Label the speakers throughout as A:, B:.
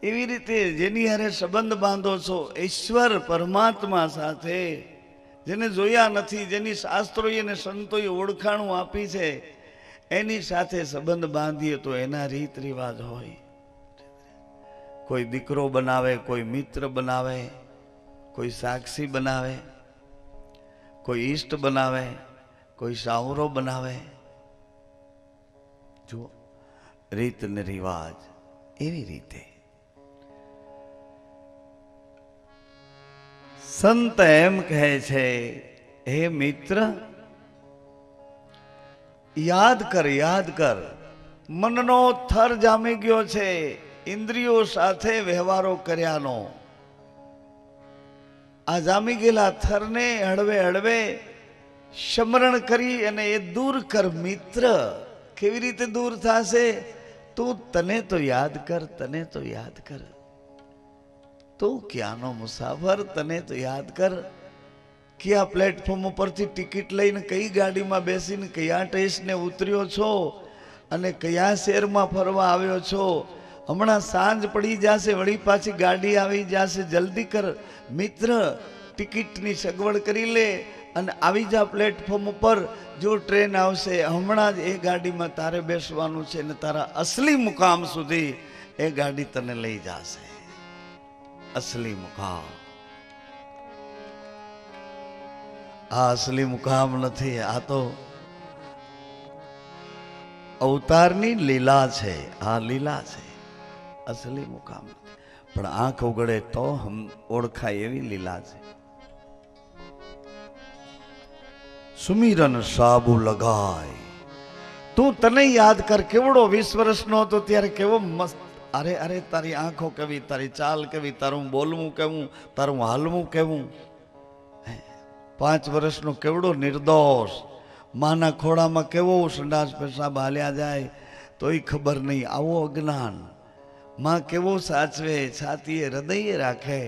A: એવી રીતે જેની હારે સંબંધ બાંધો છો ઈશ્વર પરમાત્મા સાથે, જેને જોયા નથી, જેની શાસ્ત્રોએ અને સંતોએ ઓળખાણું આપી છે, એની સાથે સંબંધ બાંધીએ તો એના રીત રિવાજ હોય. કોઈ દીકરો બનાવે, કોઈ મિત્ર બનાવે, કોઈ સાક્ષી બનાવે, કોઈ ઈષ્ટ બનાવે, કોઈ સાવરો બનાવે. જો રીત ને રિવાજ એવી રીતે સંત એમ કહે છે, હે મિત્ર યાદ કર, યાદ કર. મનનો થર જામી ગયો છે ઇન્દ્રિયો સાથે વ્યવહારો કર્યાનો. આ જામી ગયેલા થરને હળવે હળવે સ્મરણ કરી અને એ દૂર કર મિત્ર. કેવી રીતે દૂર થશે? તું તને તો યાદ કર, તને તો યાદ કર. તું ક્યાંનો મુસાફર, તને તો યાદ કર. કયા પ્લેટફોર્મ ઉપરથી ટિકિટ લઈને કઈ ગાડીમાં બેસીને કયા સ્ટેશને ઉતર્યો છો અને કયા શહેરમાં ફરવા આવ્યો છો. હમણાં સાંજ પડી જશે, વળી પાછી ગાડી આવી જશે. જલ્દી કર મિત્ર, ટિકિટની સગવડ કરી લે અને આવી જા પ્લેટફોર્મ ઉપર. જો ટ્રેન આવશે હમણાં જ એ ગાડીમાં તારે બેસવાનું છે ને તારા અસલી મુકામ સુધી એ ગાડી તને લઈ જશે. અસલી મુકામ. આ અસલી મુકામ નથી, આ તો અવતારની લીલા છે. આ લીલા છે, અસલી મુકામ નથી. પણ આંખ ઉગડે તો ઓળખાય એવી લીલા છે. સુમિરન સાબુ લગાય. તું તને યાદ કર. કેવડો 20 વર્ષનો હતો ત્યારે કેવો મસ્ત. અરે અરે તારી આંખો કેવી, તારી ચાલ કેવી, તારું બોલવું કેવું, તારું હાલવું કેવું. 5 વર્ષનો કેવડો નિર્દોષ. માના ખોળામાં કેવો સંડાસ પેશાબ હાલ્યા જાય તોય ખબર નહીં. આવો અજ્ઞાન. માં કેવો સાચવે, છાતીએ હૃદયે રાખે.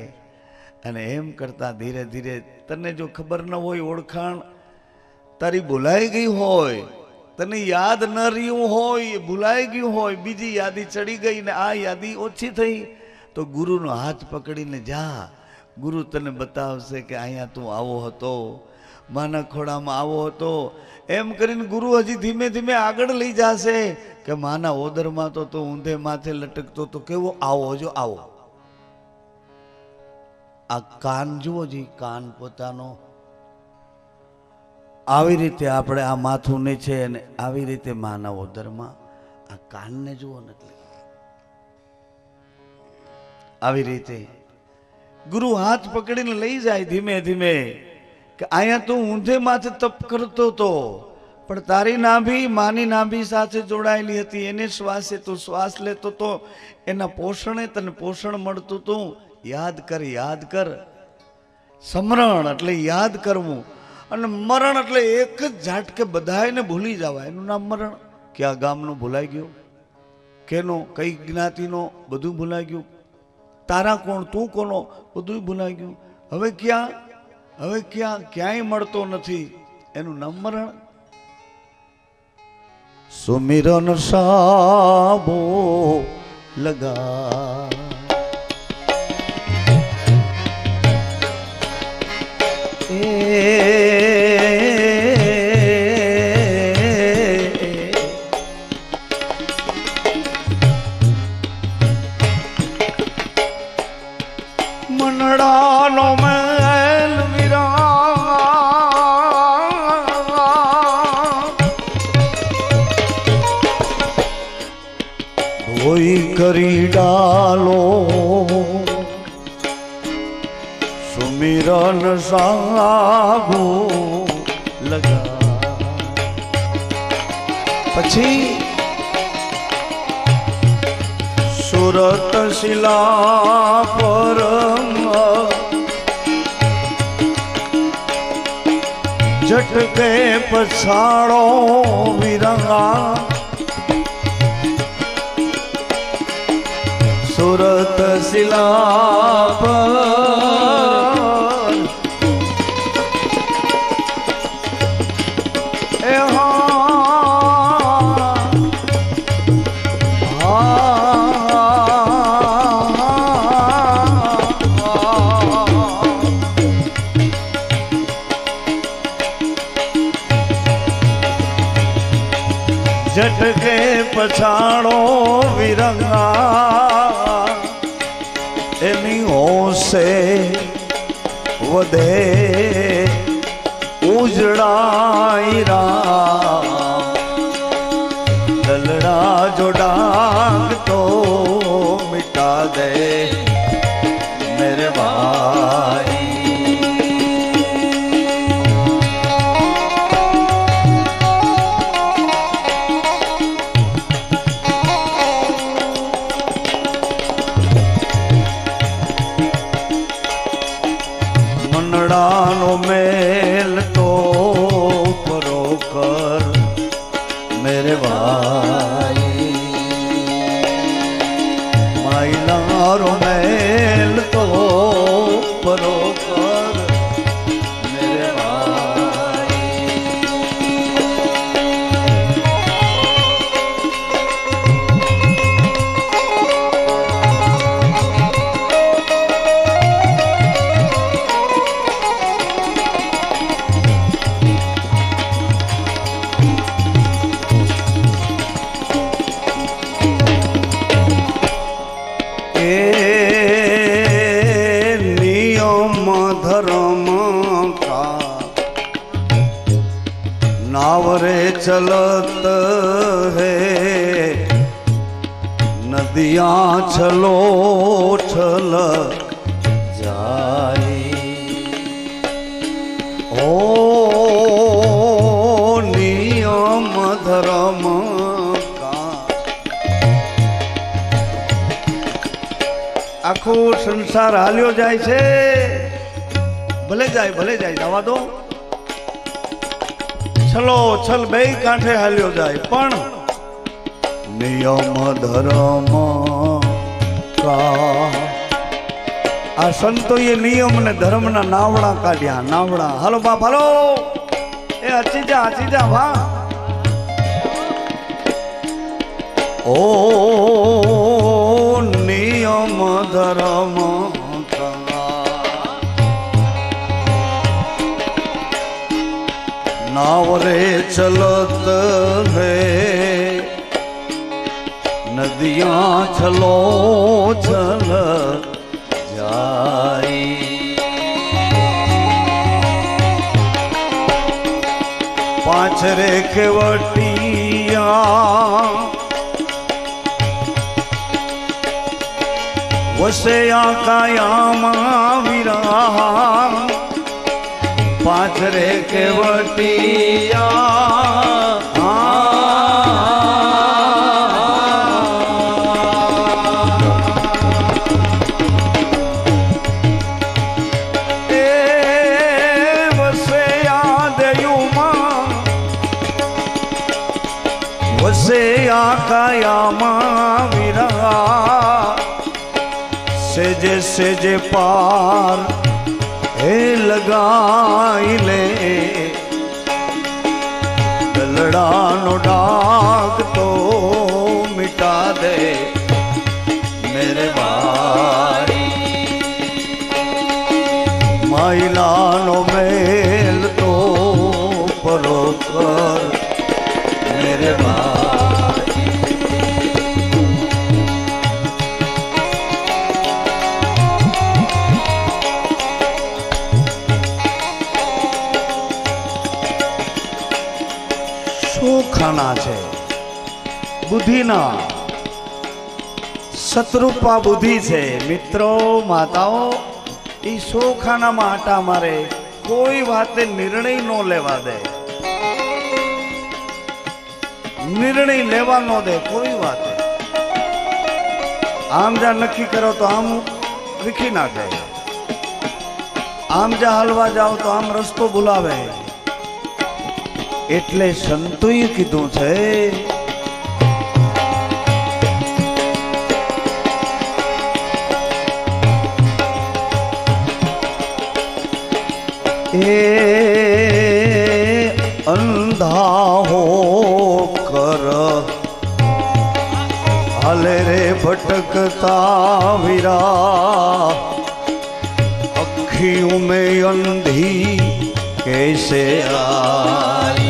A: અને એમ કરતા ધીરે ધીરે તને જો ખબર ન હોય, ઓળખાણ તારી ભૂલાઈ ગઈ હોય, તને યાદ ન રહ્યું હોય, ભૂલાઈ ગયું હોય, બીજી યાદી ચડી ગઈ ને આ યાદી ઓછી થઈ, તો ગુરુનો હાથ પકડીને જા. ગુરુ તને બતાવશે કે અહીંયા તું આવો હતો, માના ખોળામાં આવો હતો. એમ કરીને ગુરુ હજી ધીમે ધીમે આગળ લઈ જશે કે માના ઓદરમાં તો તું ઊંધે માથે લટકતો તો કેવો આવો, જો આવો. આ કાન જુઓ જી, કાન પોતાનો આવી રીતે આપણે આ માથું ને છે અને આવી રીતે માના ઓદરમાં આ કાનને જુઓ ને. આવી રીતે ગુરુ હાથ પકડીને લઈ જાય ધીમે ધીમે કે અહીંયા તું ઊંધે માથે તપ કરતો હતો, પણ તારી નાભી માની નાભી સાથે જોડાયેલી હતી. એને શ્વાસે તું શ્વાસ લેતો હતો, એના પોષણે તને પોષણ મળતું હતું. યાદ કર, યાદ કર. સમરણ એટલે યાદ કરવું, અને મરણ એટલે એક જ ઝાટકે બધાને ભૂલી જવા. એનું નામ મરણ. ક્યાં ગામનું ભૂલાઈ ગયું, કેનો કઈ જ્ઞાતિનો બધું ભૂલાઈ ગયું, તારા કોણ તું કોનો બધું ભૂલાઈ ગયું. હવે ક્યાં, હવે ક્યાં, ક્યાંય મળતો નથી. એનું નામ મરણ. સુમિરન સાબો લગા.
B: મનડાનો મેલ વિરા ધોઈ કરી ડાલો. સુમિરન સાબુ લગા. પછી સુરત શિલા પર ઝટકે પછાડો વિરંગા. સુરત શિલા પર
A: झटके पछाड़ो विरंगा एनी होसे वधे उजड़ाई राम दलड़ा जो डांग तो मिटा दे मेरे भाई। मनड़ानो मेल तो परोकर मेरे भाई माइलारो मेल तो परोकर मेरे भाई। नियम धर्म का नावरे चलत है नदियां छलो छल जाए। ओ नियम धर्म आखो संसार हाल्यो जाय छे भले जाय जवा दो छलो छल बे कांठे हाल्यो जाय पण नियम धर्म का आ संतो ये नियम ने धर्म ना नावड़ा काढ्या नावड़ा। हालो बाप हालो ए आची जा वा ओ नियम धर्म का नावरे चलत है नदियां छलो छल जाई। पांच रेखवटिया वसे कायामा विराहा पांच रेखवटिया वसे कायामा विराहा सेजे पार हे लगाई ले दलड़ा नो डाग तो मिटा दे मेरे भाई। माइला नो मेल तो परोकर मेरे भाई। खाना छे बुद्धि ना शत्रुपा बुद्धि छे मित्रों माताओं ई शो खाना में आटा मारे कोई वाते निर्णय नो लेवा दे निर्णय लेवा नो दे कोई वाते आम जा नक्की करो तो आम विखी नाखे आम जा हलवा जाओ तो आम रस्तो भुलावे એટલે સંતોએ કીધું છે એ અંધા હો કર હાલે રે ભટકતા વીરા અખિयों में अंधी कैसे आई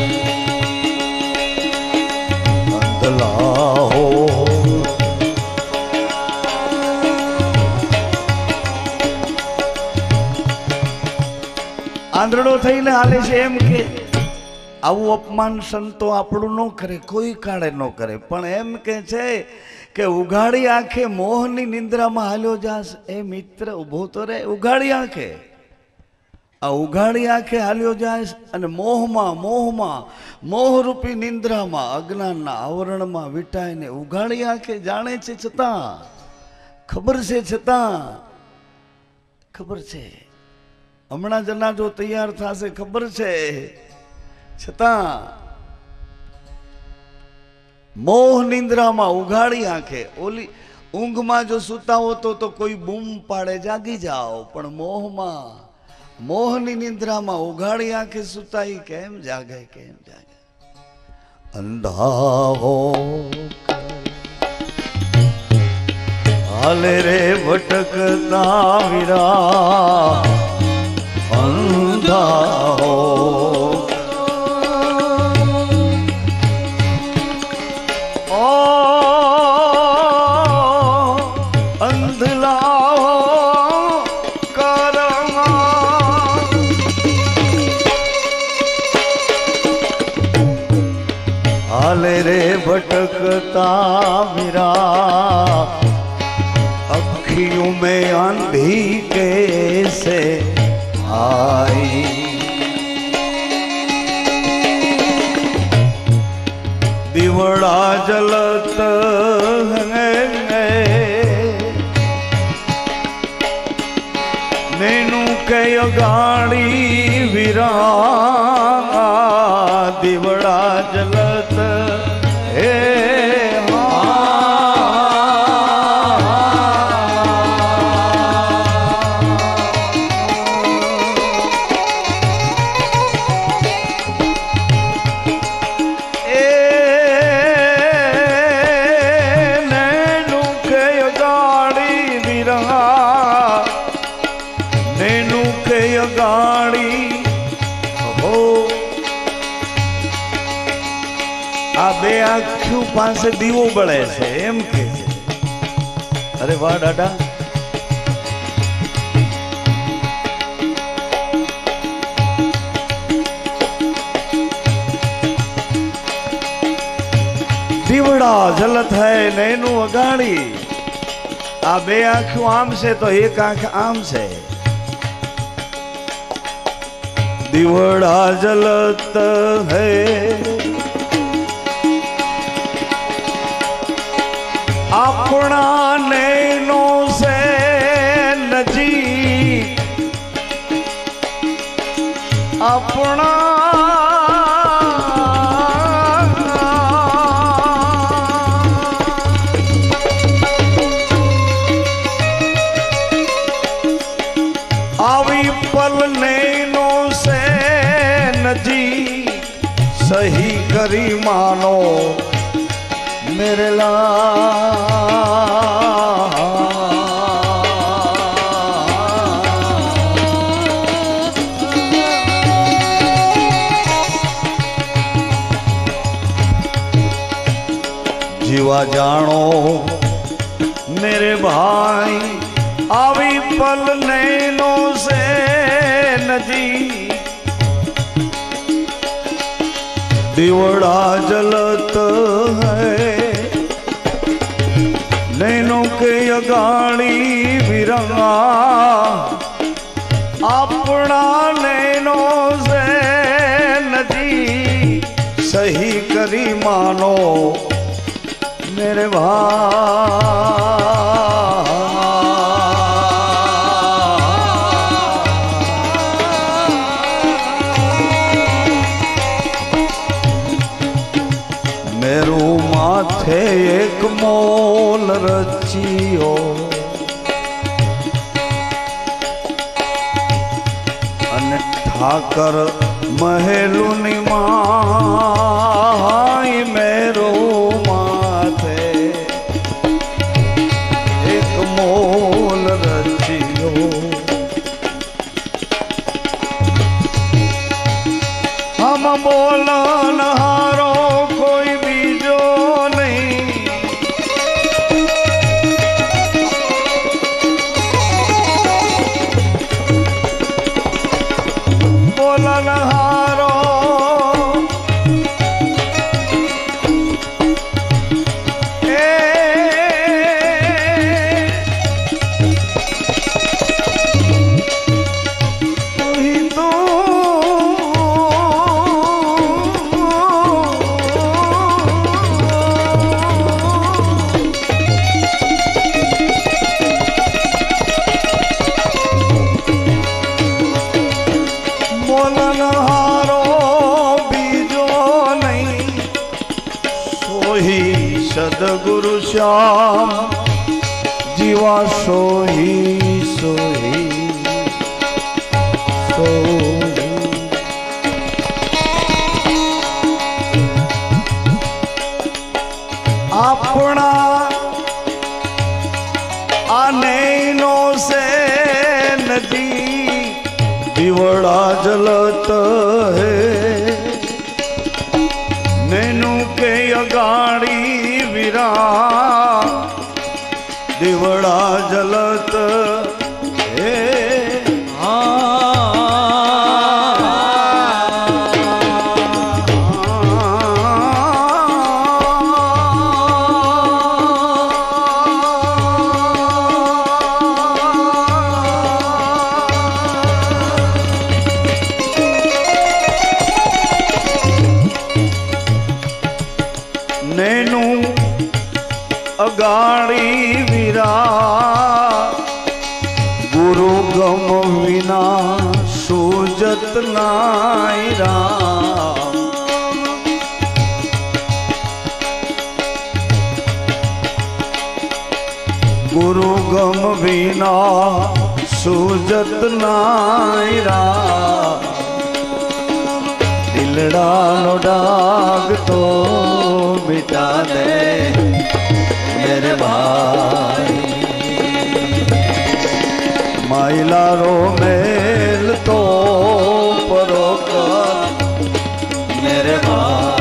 A: આંધળો થઈને હાલે છે એમ કે આવું અપમાન સંતો આપણું ન કરે, કોઈ કાળે ન કરે, પણ એમ કે છે કે ઉઘાડી આંખે મોહની નિંદ્રામાં હાલ્યો જાસ. એ મિત્ર ઊભો તો રે, ઉઘાડી આંખે, આ ઉઘાડી આંખે હાલ્યો જાય અને મોહમાં મોહરૂપી નિંદ્રામાં અજ્ઞાનના આવરણમાં વીટાઈને ઉઘાડી આંખે જાણે છે, છતાં ખબર છે, ખબર છે હમણાં જનાજો તૈયાર થશે, ખબર છે, છતાં મોહ નિંદ્રામાં ઉઘાડી આંખે. ઓલી ઊંઘમાં જો સૂતા હો તો કોઈ બૂમ પાડે જાગી જાઓ, પણ મોહની નિંદ્રામાં ઉઘાડી આંખે સૂતા ઈ કેમ જાગે, કેમ જાગે? અંધા હો હાલે રે ભટકતા વીરા, અંધા હો रे भटकता मेरा, अखियों में आंधी कैसे आई, दिवड़ा जलत है नैनू के गाड़ी विरा, दिवड़ा जलत हे આંખો પાસે દીવો બળે છે એમ કે છે. અરે વાહ દાદા, દીવડા જલત હૈ નૈનું અગાડી. આ બે આંખો આમ છે તો એક આંખ આમ છે. દીવડા જલત હૈ अपना नैनों से नजीक, अपना आवी पल नैनों से नजीक, सही करी मानो मेरे जीवा जानो मेरे भाई, आवी पल नैनों से नजी, दिवड़ा जलत है नैनों के अगाड़ी विरंगा, अपना नैनों से नदी, सही करी मानो मेरे मेरू माथे एक मोल रचियो, अने ठाकर महलू निमाई मेरो माथे एक मोल रचियो, हम बोलन हारो कोई बीजो नहीं,
B: राम जीवा सोही सोही सोही। अपना आने नो से नदी दिवड़ा जलत है नैनू के अगाड़ी वीरा दिवड़ा जलत है। नैनू अगाड़ी वीरा गुरु गम विना सूजत नाई राम। गुरु गम विना सूजत नाई राम। दिलड़ा नो डाग तो मिटा दे मेरे भाई। माइला रो मेल तो परोकर मेरे भाई।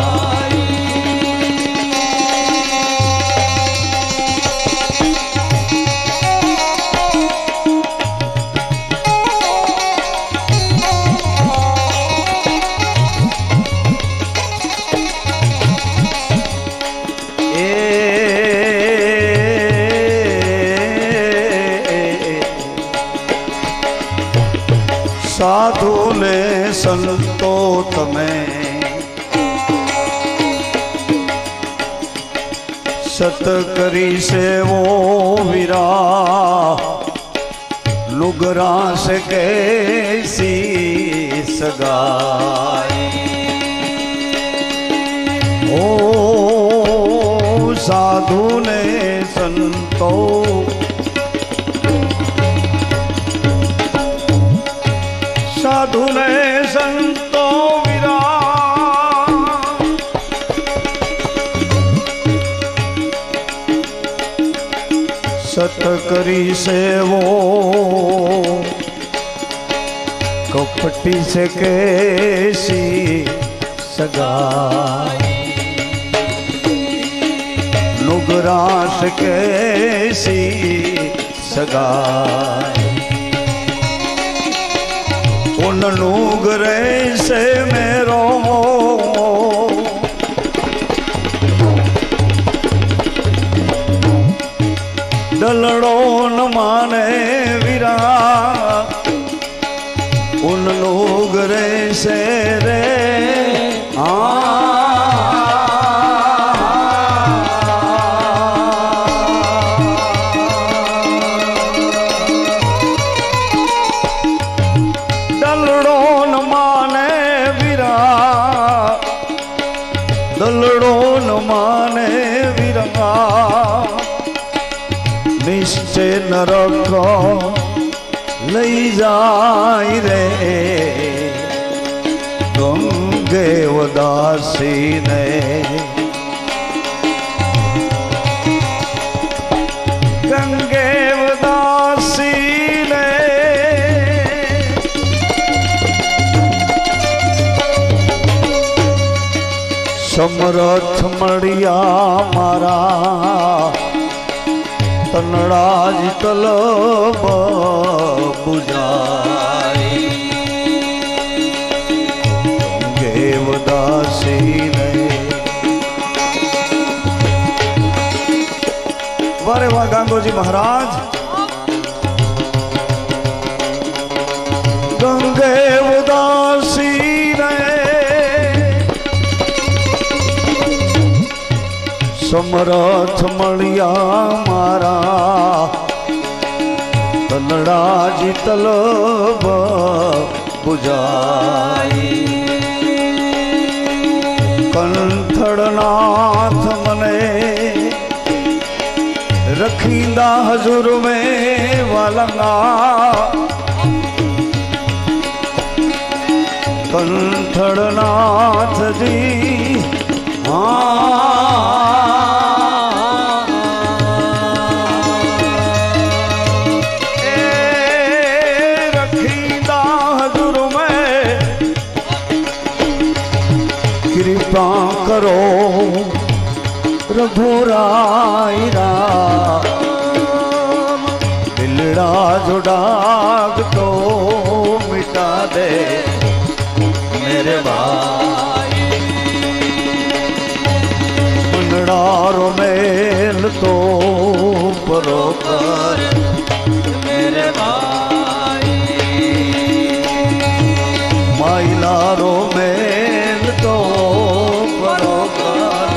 B: साधु ने संतो तमें सत करी से वो वीरा लुगरा से कैसी सगाई। ओ साधु ने संतो साधु ने संतो वीरा सत करी से वो कपटी से कैसी सगाई। लुगरा से कैसी सगाई। उन लुगरे से मेरो दलड़ो न माने वीरा। उन लुगरे से रे दलड़ो न माने वीरंगा। निश्चय नरक लई जाई रे गंगे उदासी ने। गंगे उदासी ने समरथ मड़िया मारा तनड़ा जी तलब बुझाई। गेवदासी ने वारे वाह गांगो जी महाराज। गंगे उदासी ने समरथ मड़िया मारा तनड़ा जी तलब बुझाई। कंथड़नाथ मने रखींदा हजूर में वालंगा कंठड़नाथ जी रखींदा हजूर में कृपा करो रघुराई राम दिलड़ा जो डाग तो मिटा दे मेरे भाई मनडारो मेल तो परोकर मेरे भाई माइलारो मेल तो परोकर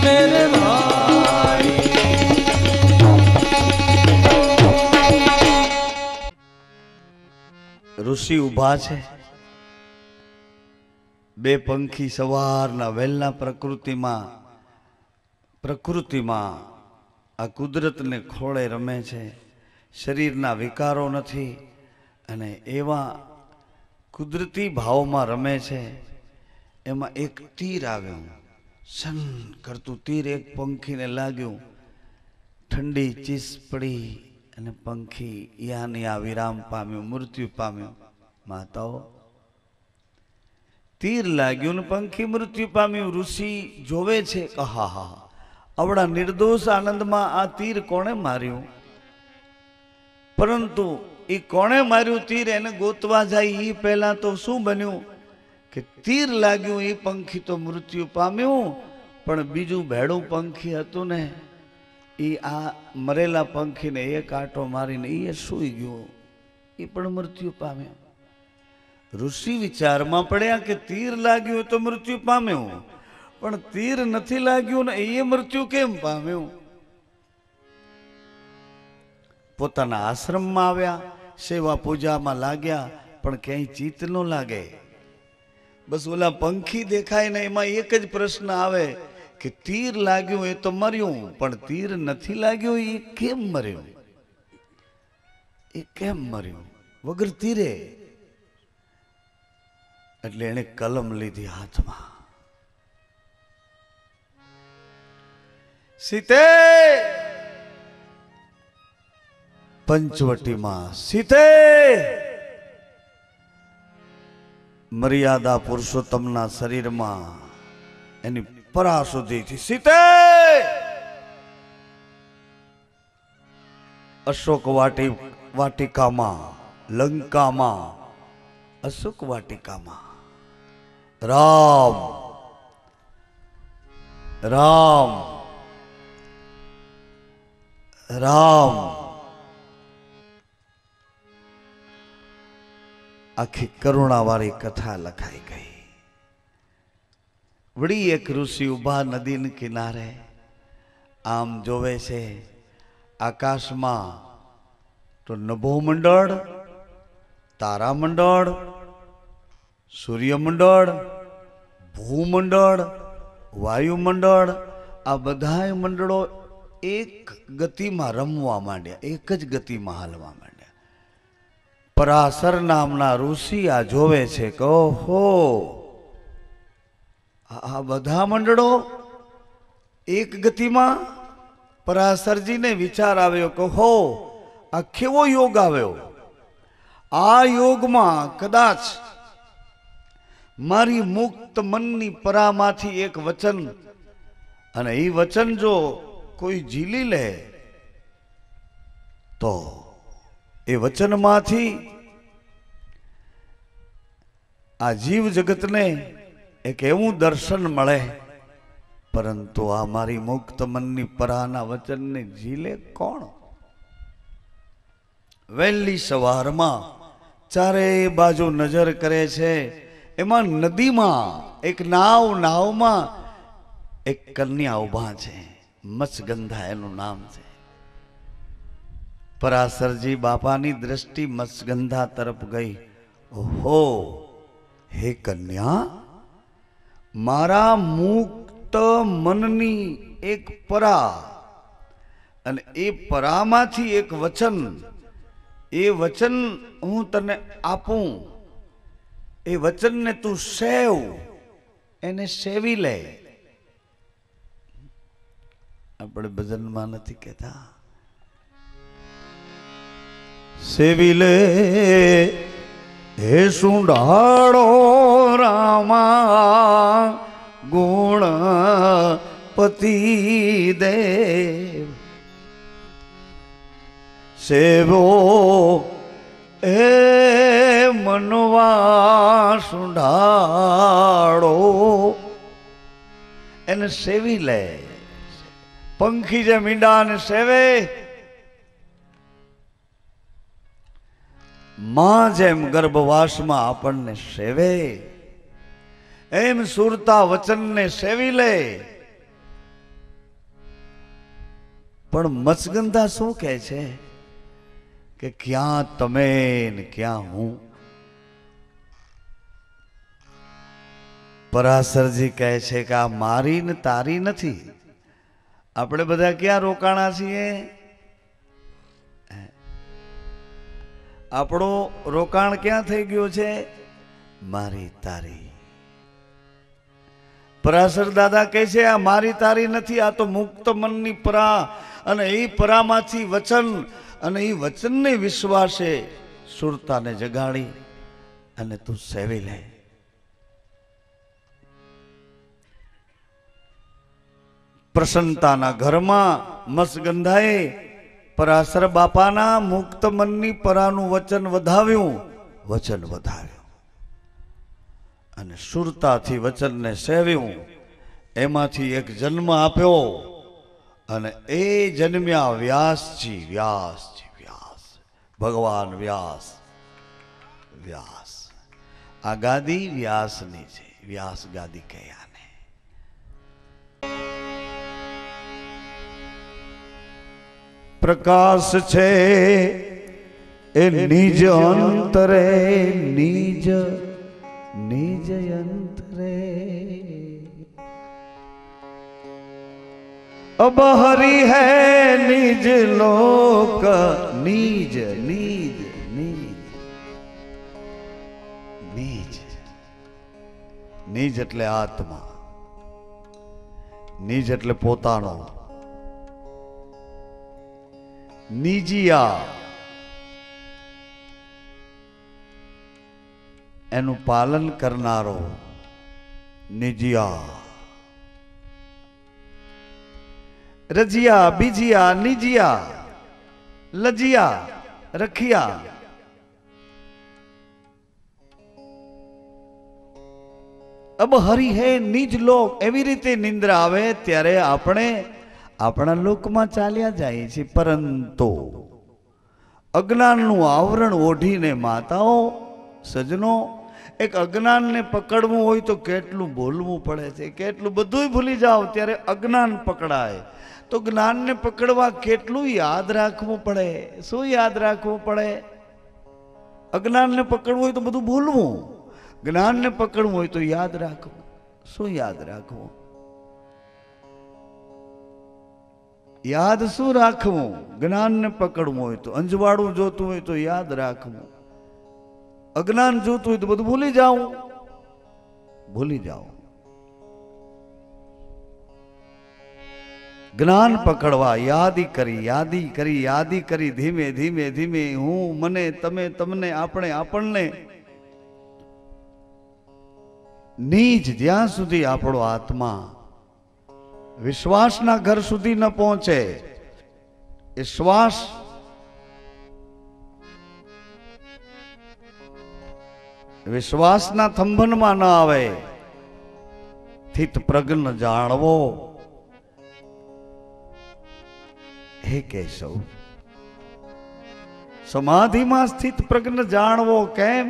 B: मेरे भाई।
A: ઋષિ ઉભા છે, બે પંખી સવારના વહેલા પ્રકૃતિમાં આ કુદરતને ખોળે રમે છે, શરીરના વિકારો નથી અને એવા કુદરતી ભાવમાં રમે છે। એમાં એક તીર આવ્યું, સન કરતું તીર એક પંખીને લાગ્યું, ઠંડી ચીસ પડી અને પંખી યાની આ વિરામ પામ્યું, મૃત્યુ પામ્યું। માતાઓ, તીર લાગ્યું ને પંખી મૃત્યુ પામ્યું। ઋષિ જોવે છે કે હા હા, આવડા નિર્દોષ આનંદમાં આ તીર કોણે માર્યું? પરંતુ એ કોણે માર્યું તીર એને ગોતવા જાય એ પહેલા તો શું બન્યું કે તીર લાગ્યું, એ પંખી તો મૃત્યુ પામ્યું, પણ બીજું ભેડું પંખી હતું ને એ આ મરેલા પંખીને એક આંટો મારીને એ સૂઈ ગયો, એ પણ મૃત્યુ પામ્યો। ઋષિ વિચારમાં પડ્યા કે તીર લાગ્યું તો મૃત્યુ પામ્યું, પણ તીર નથી લાગ્યું ને એ મૃત્યુ કેમ પામ્યું? પોતાના આશ્રમમાં આવ્યા, સેવા પૂજામાં લાગ્યા, પણ ક્યાંય ચિત્ત ન લાગે। બસ ઓલા પંખી દેખાય ને એમાં એક જ પ્રશ્ન આવે કે તીર લાગ્યું એ તો મર્યું, પણ તીર નથી લાગ્યું એ કેમ મર્યું? એ કેમ મર્યું વગર તીરે? એટલે એને કલમ લીધી હાથમાં, સીતે પંચવટીમાં સીતે મર્યાદા પુરુષોત્તમના શરીરમાં એની પરા સુધીથી સીતે અશોક વાટિકામાં લંકામાં અશોક વાટિકામાં રામ રામ રામ આખી કરુણાવાળી કથા લખાઈ ગઈ। વળી એક ઋષિ ઉભા નદીના કિનારે આમ જોવે છે, આકાશમાં તો નભોમંડળ, તારામંડળ, સૂર્યમંડળ, ભૂમંડળ, વાયુમંડળ, આ બધાય મંડળો એક ગતિમાં રમવા માંડ્યા, એક જ ગતિમાં હાલવા માંડ્યા। પરાશર નામના ઋષિ આ જોવે છે કે ઓહો, આ બધા મંડળો એક ગતિમાં। પરાશરજીને વિચાર આવ્યો કે હો, આ કેવો યોગ આવ્યો, આ યોગમાં કદાચ મારી મુક્ત મનની પરામાંથી એક વચન, અને એ વચન જો કોઈ ઝીલી લે તો એ વચનમાંથી આ જીવ જગતને એક એવું દર્શન મળે। પરંતુ આ મારી મુક્ત મનની પરાના વચનને ઝીલે કોણ? વહેલી સવારમાં ચારે બાજુ નજર કરે છે, એમાં નદીમાં એક નાવમાં એક કન્યા ઉભા છે, મત્સ્યગંધા એનું નામ છે। પરાશરજી બાપાની દ્રષ્ટિ મત્સ્યગંધા તરફ ગઈ। ઓહો, હે કન્યા, મારા મુક્ત મનની એક પરા અને એ પરામાંથી એક વચન, એ વચન હું તને આપું, એ વચનને તું સેવ, એને સેવી લે. આપણે ભજનમાં નથી કહેતા
B: સેવી લે હે સુંઢાળો રામા ગુણ પતિ દેવ. સેવો એ મનવા સુંઢાળો,
A: એને સેવી લે. પંખી જે મીંડાને સેવે, માં જેમ ગર્ભવાસમાં આપણને સેવે, એમ સુરતા વચનને સેવી લે. પણ મચગંધા શું કહે છે કે ક્યાં તમે ને ક્યાં હું. પરાશરજી કહે છે કે આ મારી ને તારી નથી. આપણે બધા ક્યાં રોકાણા છીએ? આપણું રોકાણ ક્યાં થઈ ગયું છે? મારી તારી. પરાશર દાદા કહે છે આ મારી તારી નથી, આ તો મુક્ત મનની પરા, અને એ પરામાંથી વચન, અને એ વચનને વિશ્વાસે સુરતાને જગાડી અને તું સેવી લે. પ્રસન્નતાના ઘરમાં મસગંધાએ પરાશર બાપાના મુક્ત મનની પરાનું વચન વધાવ્યું, વચન વધાવ્યું, અને સુરતાથી વચનને સેવ્યું. એમાંથી એક જન્મ આપ્યો, અને એ જન્મ્યા વ્યાસજી. વ્યાસજી, વ્યાસ, ભગવાન વ્યાસ. વ્યાસ. આ ગાદી વ્યાસની છે, વ્યાસ ગાદી કહે આને.
B: પ્રકાશ છે એ નિજ અંતરે, નિજ નિજ અંતરે. अब हरि है निज लोक,
A: નિજ નિજ નિજ નિજ. નિજ એટલે આત્મા, નિજ એટલે પોતાનો. નિજિયા એનું પાલન કરનારો નિજિયા. રજિયા, બીજિયા, નિજિયા, લજિયા, રખિયા. અબ હરિ હે નિજ લોક. એવી રીતે નિંદ્રા આવે ત્યારે આપણે આપણા લોકમાં ચાલ્યા જાય છે, પરંતુ અજ્ઞાનનું આવરણ ઓઢીને માતાઓ, સજનો, એક અજ્ઞાનને પકડવું હોય તો કેટલું બોલવું પડે છે, કેટલું બધું ભૂલી જાઓ ત્યારે અજ્ઞાન પકડાય. તો જ્ઞાનને પકડવા કેટલું યાદ રાખવું પડે. શું યાદ રાખવું પડે? અજ્ઞાનને પકડવું હોય તો બધું ભૂલવું, જ્ઞાનને પકડવું હોય તો યાદ રાખવું. શું યાદ રાખવું? યાદ શું રાખવું? જ્ઞાનને પકડવું હોય તો, અંજવાળું જોતું હોય તો યાદ રાખવું, અજ્ઞાન જોતું હોય તો બધું ભૂલી જાઉં. ભૂલી જાઓ. જ્ઞાન પકડવા યાદી કરી, યાદી કરી, યાદી કરી, ધીમે ધીમે ધીમે હું, મને, તમે, તમને, આપણે, આપણને, નીજ જ્યાં સુધી આપણો આત્મા વિશ્વાસના ઘર સુધી ન પહોંચે, એ શ્વાસ વિશ્વાસના થંભનમાં ન આવે. સ્થિત પ્રજ્ઞ જાણવો હે કેશવ. સમાધિમાં સ્થિત પ્રજ્ઞ જાણવો. કેમ?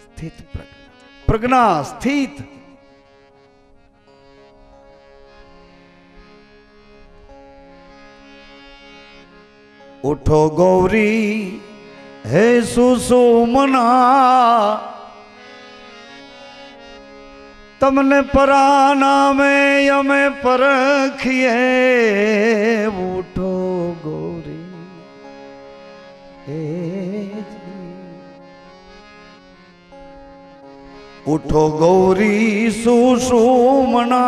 A: સ્થિત પ્રજ્ઞા, સ્થિત. ઉઠો ગૌરી હે સુષુમના, તમને પરાના में અમે પરખીએ ઉઠો ગોરી ઉઠો ગૌરી સુષુમના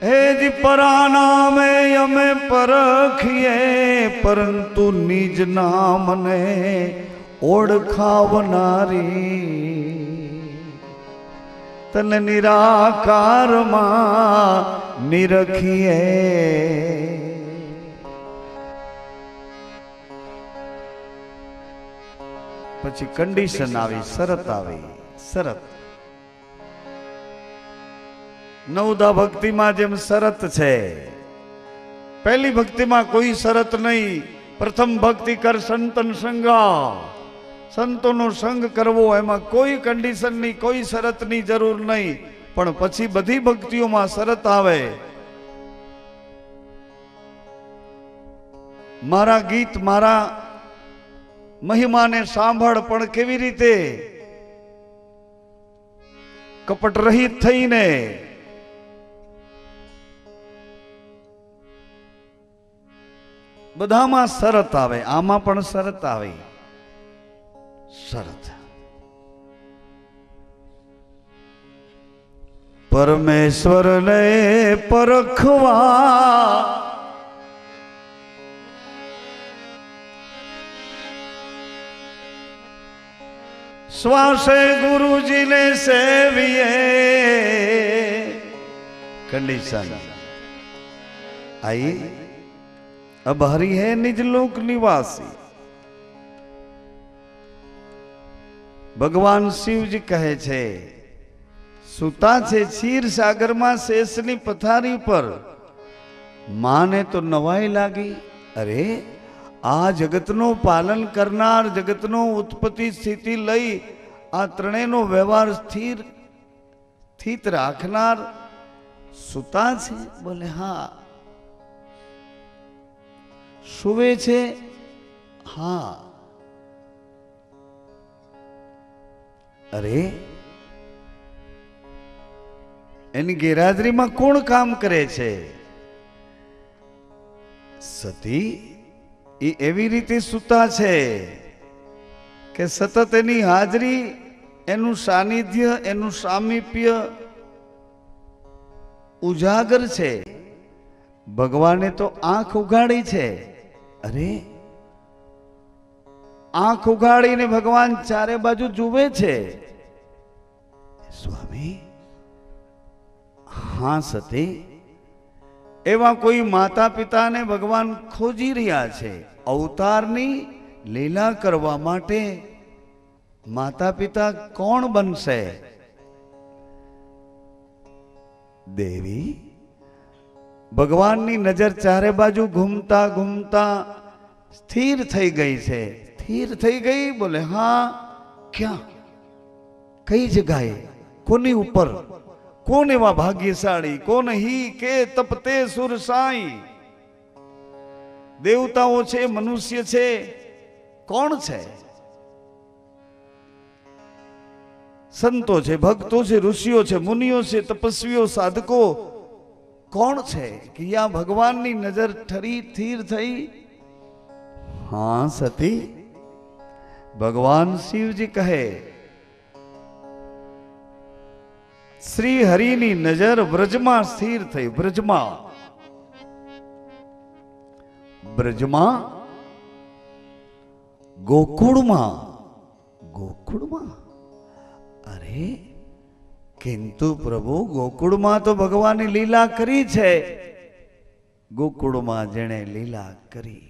A: હેજી પરાના में અમે પરખીએ પરંતુ નિજ નામને ઓળખાવનારી તને નિરાકારમાં નિરખીએ. પછી કન્ડિશન આવી, શરત આવી. શરત નવદા ભક્તિમાં જેમ શરત છે, પહેલી ભક્તિમાં કોઈ શરત નહીં. પ્રથમ ભક્તિ કર સંતન સંગા, સંતોનો સંગ કરવો, એમાં કોઈ કન્ડિશનની કોઈ શરતની જરૂર નહીં. પણ પછી બધી ભક્તિઓમાં શરત આવે. મારા ગીત મારા મહિમાને સાંભળ, પણ કેવી રીતે? કપટ રહિત થઈને. બધામાં શરત આવે, આમાં પણ શરત આવે. શરત પરમેશ્વરને પરખવા શ્વાસે ગુરુજીને સેવીએ. कंडीशन आई, अब हरि है निज लोक निवासी. भगवान शिव जी कहे छे सुता छे क्षीर सागर में शेषनी पथारी पर. माने तो नवाई लागी. अरे आ जगतनो पालन करनार, जगतनो उत्पत्ति स्थिति लई आ त्रणेयनो व्यवहार स्थित राखनार सुता छे. बोले हाँ. सुवे छे? हाँ. अरे एनी गैरहाजरी में कोण काम करे छे? सती ई एवी रीते सुता छे के सतत एनी हाजरी, एनु सानिध्य, एनु सामीप्य उजागर छे. भगवाने तो आंख उगाड़ी छे. अरे आंख उगाड़ीने भगवान चारे बाजू जुवे छे. स्वामी हाँ सती, एवा कोई माता पिता ने भगवान खोजी रह्या छे. अवतारनी लीला करवा माटे माता पिता कोण बनशे? देवी भगवान नी नजर चारे बाजू घूमता घूमता स्थिर थई गई छे. स्थिर थई गई? बोले हाँ. क्या? कई जगह? कोनी ऊपर? कौन एवा भाग्यशाળી? कौन ही के तपते सुर साई? देवताओं छे, मनुष्य छे, कौन छे? संतो छे, भक्तो छे, ऋषिओ छे, मुनिओ छे, तपस्वीओ, साधको, कौन छे कि या भगवान नी नजर ठरी थीर थई? हाँ सती. भगवान शिव जी कहे श्री हरि नी नजर ब्रजमा स्थिर थई. ब्रजमा, ब्रजमा, गोकुळमा, गोकुळमा. अरे किंतु प्रभु गोकुळमा तो भगवान लीला करी छे. गोकुळमा जेणे लीला करी.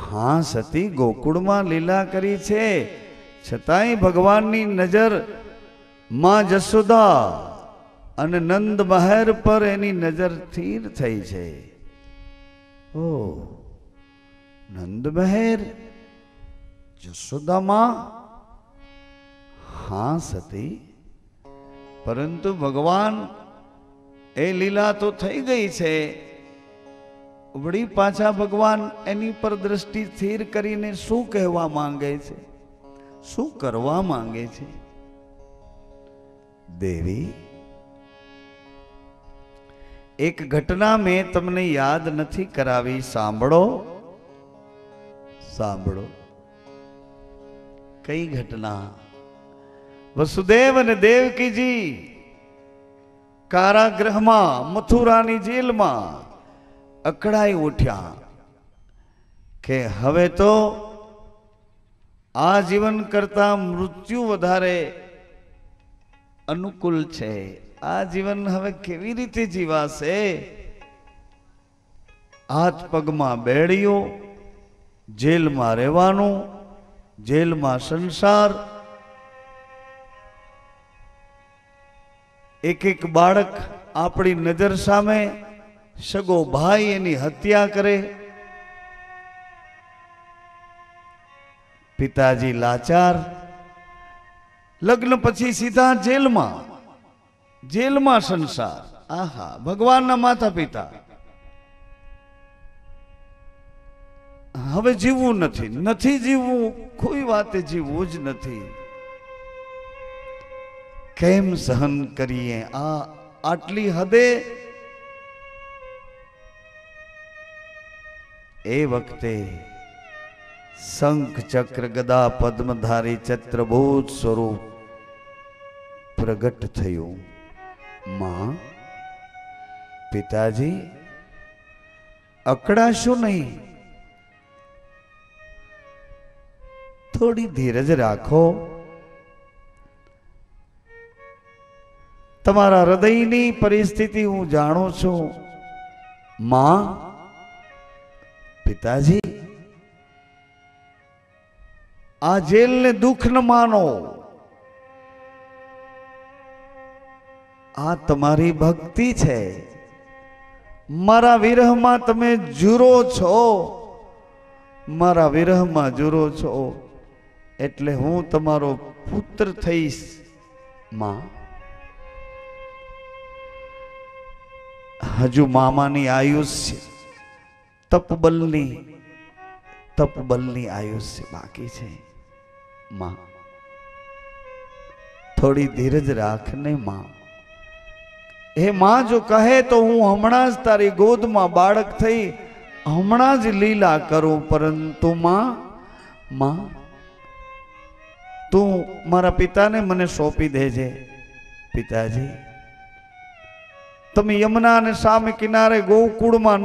A: हाँ सती, गोकुळमा लीला करी छे, छतांय भगवान नी नजर मां जसोदा अने नंद महर पर एनी नजर स्थिर थई छे. ओ नंद महर, जसोदा मां. हाँ सती, परंतु भगवान ए लीला तो थई गई छे. વળી પાછા ભગવાન એની પર દ્રષ્ટિ સ્થિર કરીને શું કહેવા માંગે છે, શું કરવા માંગે છે? દેવી, એક ઘટના મેં તમને યાદ નથી કરાવી, સાંભળો સાંભળો. કઈ ઘટના? વસુદેવ અને દેવકીજી કારાગૃહમાં, મથુરાની જેલમાં અકળાઈ ઉઠ્યા કે હવે તો આ જીવન કરતા મૃત્યુ વધારે અનુકૂળ છે. આ જીવન હવે કેવી રીતે જીવાશે? હાથ પગમાં બેડીઓ, જેલમાં રહેવાનું, જેલમાં સંસાર. એક એક બાળક આપણી નજર સામે, સગો ભાઈ એની હત્યા કરે. પિતાજી લાચાર, લગ્ન પછી સીધા જેલમાં, જેલમાં સંસાર. આહા, ભગવાનના માતા પિતા. હવે જીવવું નથી, નથી જીવવું, કોઈ વાતે જીવવું જ નથી. કેમ સહન કરીએ આ આટલી હદે? એ વખતે શંખ ચક્ર ગદા પદ્મધારી ચત્રભૂત સ્વરૂપ પ્રગટ થયું. માં, પિતાજી અકળાશો નહીં, થોડી ધીરજ રાખો. તમારા હૃદયની પરિસ્થિતિ હું જાણું છું. માં, પિતાજી આ જેલને દુઃખ ન માનો. આ તમારી ભક્તિ છે. મારા વિરહમાં તમે જુરો છો, મારા વિરહમાં જુરો છો, એટલે હું તમારો પુત્ર થઈશ. માં, હજુ મામાની આયુષ્ય, તપબલની આયુષ્ય બાકી છે. માં, થોડી ધીરજ રાખને. માં, હે માં, જો કહે તો હું હમણાં જ તારી ગોદમાં બાળક થઈ હમણાં જ લીલા કરું. પરંતુ માં, તું મારા પિતાને મને સોંપી દેજે. પિતાજી, તમે યમુના અને સામે કિનારે ગોકુળમાં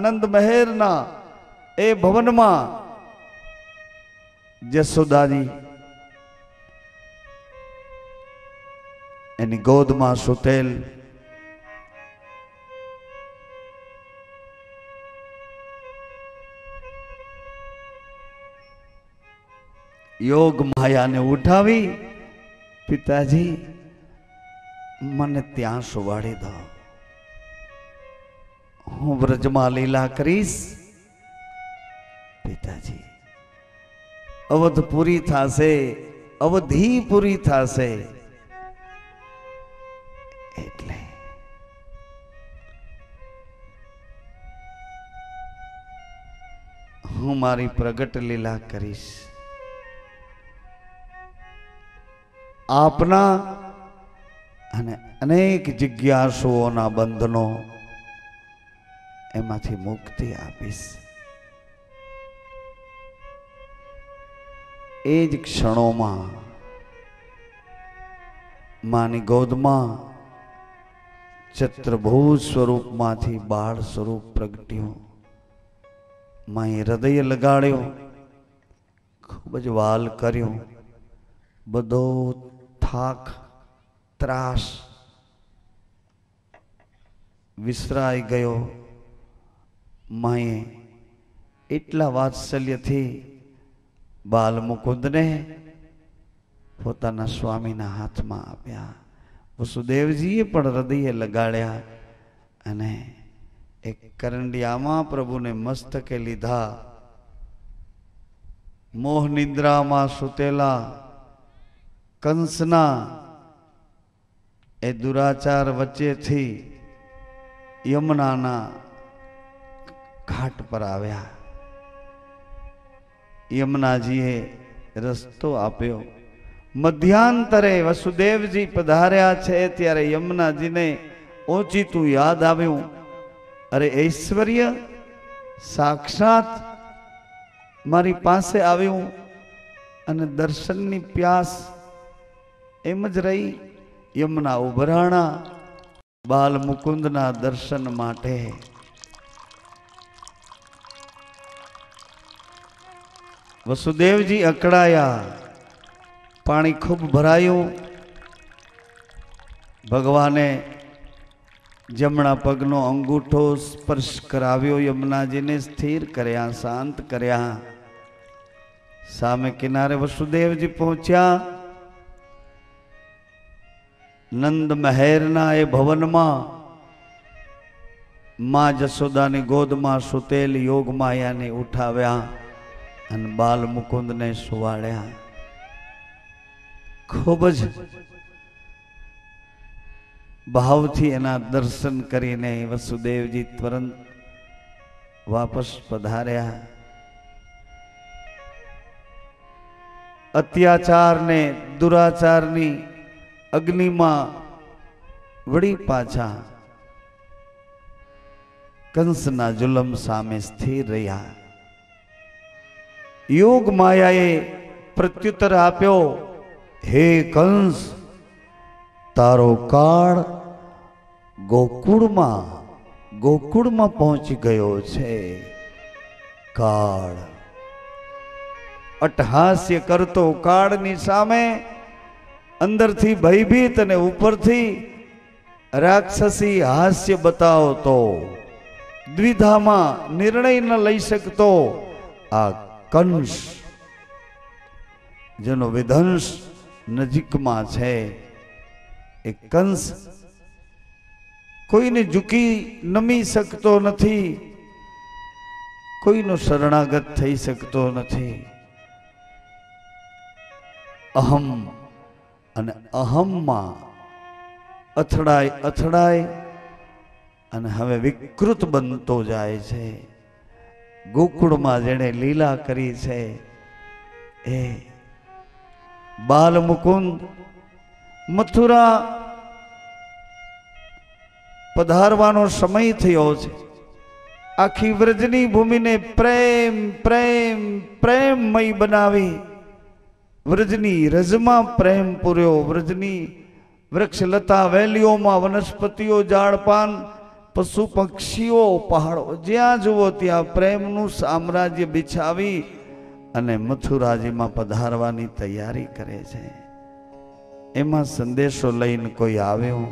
A: નંદ મહેરના એ ભવનમાં જસોદાજી એની ગોદમાં સુતેલ યોગ માયાને ઉઠાવી, પિતાજી મને ત્યાં સુવાડી દો, હું વ્રજમાં લીલા કરીશ. પિતાજી, અવધ પૂરી થશે, અવધી પૂરી થશે, એટલે હું મારી પ્રગટ લીલા કરીશ. આપના અને અનેક જિજ્ઞાસુઓના બંધનો એમાંથી મુક્તિ આપીશ. એ જ ક્ષણોમાં માની ગોદમાં ચત્રભૂત સ્વરૂપમાંથી બાળ સ્વરૂપ પ્રગટ્યું. માએ હૃદય લગાડ્યો, ખૂબ જ વાલ કર્યો. બધો થાક, ત્રાસ વિસરાઈ ગયો. માએ એટલા વાત્સલ્યથી બાલ મુકુંદને પોતાના સ્વામીના હાથમાં આપ્યા. વસુદેવજીએ પણ હૃદયે લગાડ્યા અને એક કરંડિયામાં પ્રભુને મસ્તકે લીધા. મોહ નિદ્રામાં સુતેલા કંસના એ દુરાચાર વચ્ચેથી યમુનાના ઘાટ પર આવ્યા. યમુનાજીએ રસ્તો આપ્યો. મધ્યાંતરે વસુદેવજી પધાર્યા છે ત્યારે યમુનાજીને ઓચિતું યાદ આવ્યું, અરે ઐશ્વર્ય સાક્ષાત મારી પાસે આવ્યું અને દર્શનની પ્યાસ એમ જ રહી. યમુના ઉભરાણા બાલ મુકુંદના દર્શન માટે. વસુદેવજી અકળાયા. પાણી ખૂબ ભરાયું. ભગવાને જમણા પગનો અંગૂઠો સ્પર્શ કરાવ્યો. યમુનાજીને સ્થિર કર્યા, શાંત કર્યા. સામે કિનારે વસુદેવજી પહોંચ્યા. નંદ મહેરના એ ભવનમાં માં જશોદાની ગોદમાં સુતેલ યોગ માયાને ઉઠાવ્યા અને બાલ મુકુંદને સુવાડ્યા. ખૂબ જ ભાવથી એના દર્શન કરીને વસુદેવજી તુરંત વાપસ પધાર્યા. અત્યાચારને દુરાચારની અગ્નિમાં વળી પાછા કંસના જુલમ સામે સ્થિર રહ્યા. યોગ માયાએ પ્રત્યુત્તર આપ્યો, હે કંસ, તારો કાળ ગોકુળમાં પહોંચી ગયો છે. કાળ અટ્ટહાસ્ય કરતો કાળની સામે અંદરથી ભયભીત અને ઉપરથી રાક્ષસી હાસ્ય બતાવતો, દ્વિધામાં નિર્ણય ન લઈ શકતો આ કંસ, જેનો વિધંસ નજીકમાં છે. એ કંસ કોઈને ઝૂકી નમી શકતો નથી, કોઈનો શરણાગત થઈ શકતો નથી. અહમ અને અહમમાં અથડાય અને હવે વિકૃત બનતો જાય છે. ગોકુળમાં જેણે લીલા કરી છે એ બાલ મુકુંદ મથુરા પધારવાનો સમય થયો છે. આખી વ્રજની ભૂમિને પ્રેમ પ્રેમ પ્રેમમય બનાવી, વ્રજની રજમાં પ્રેમ પૂર્યો. વ્રજની વૃક્ષલતા વેલીઓમાં વનસ્પતિઓ, ઝાડપાન, પશુ પક્ષીઓ, પહાડો, જ્યાં જુઓ ત્યાં પ્રેમનું સામ્રાજ્ય બિછાવી અને મથુરાજીમાં પધારવાની તૈયારી કરે છે. એમાં સંદેશો લઈને કોઈ આવ્યો.